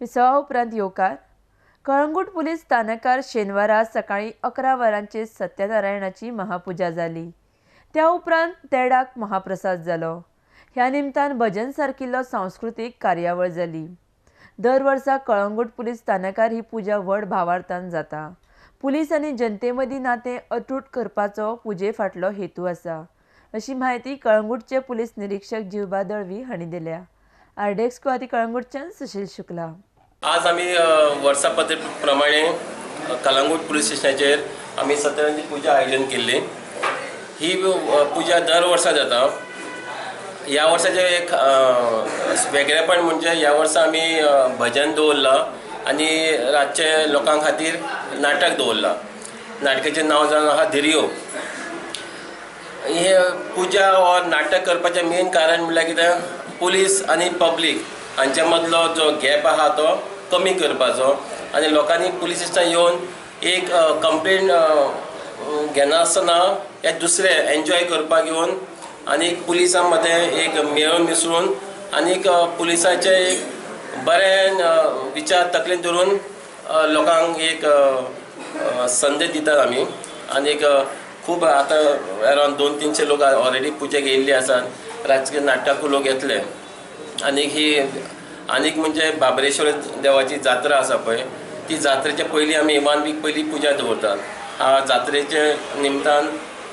विसवा उपरांत येवकार कळंगूट पुलीस स्थानकार शेनवारा सकाळी 11 वरांचेर सत्यनारायणाची महापूजा जाली। त्या उपरांत देडाक महाप्रसाद जालो। ह्या निमतान भजन सारकिल्लो सांस्कृतिक कार्यावळ जाली। दर वर्सा कळंगूट पुलीस स्थानकार ही पूजा व्हड भावार्थान जाता। पुलीस आनी जनते मदीं नातें अतूट करपाचो पुजे फाटलो हेतू आसा, अशी माहिती कळंगूटचे पुलीस निरीक्षक जिवबा दळवी हांणी दिल्या। आरडेक्स गुवाहाटी कळंगूटच्यान सुशील शुक्ला। आज आम्ही वर्षापद्धतीप्रमाणे कळंगूट पुलीस स्टेशनाचेर आम्ही सत्यनारायणाची पूजा आयोजन केल्ली। ही पूजा दर वर्सा जाता। ह्या वर्साचे एक वेगळेपण म्हणजे ह्या वर्सा आम्ही भजन दवरलां आनी रातचे लोकां खातीर नाटक दवरलां। नाटकाचें नांव जावन आसा धिरयो। हे पूजा वा नाटक करपाचें मेन कारण म्हणल्यार कितें, पुलीस आनी पब्लीक हांचे मदलो जो गॅप आहा तो कमी करपाचो आनी लोकांनी पुलीस स्टेशनार येवन एक कंप्लेंट घेनासतना हे दुसरे एन्जॉय करपाक येवन आनी पुलिसां मदें एक मेळून मिसळून आनी पुलिसाचे एक बरें विचार तकलेंत धरून लोकांक एक संदेश दितात आमी। आनी खूब आतां अरावंड 200-300 लोक ऑलरेडी पुजेक येयल्ले आसात। रातचे नाटकूय लोक येतले। आनीक म्हणजे बाबरेश्वर देवाची जात्रा आसा पळय, ती जात्रेच्या पयलीं आमी 1 वीक पयलीं पुजा दवरतात। जात्रेचे निमतान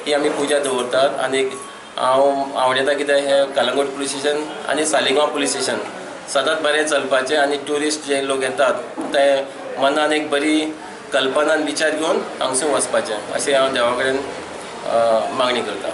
ही आमी पुजा दवरतात। आनीक हांव आवडटा कितें, हे कळंगूट पुलीस स्टेशन आनी सालिगांव पुलीस स्टेशन सदांच बरें चलपाचें आनी ट्युरिस्ट जे लोक येतात ते मनान एक बरी कल्पना विचार घेवन हांगसून वचपाचें, अशें हांव देवा कडेन मागणी करतां।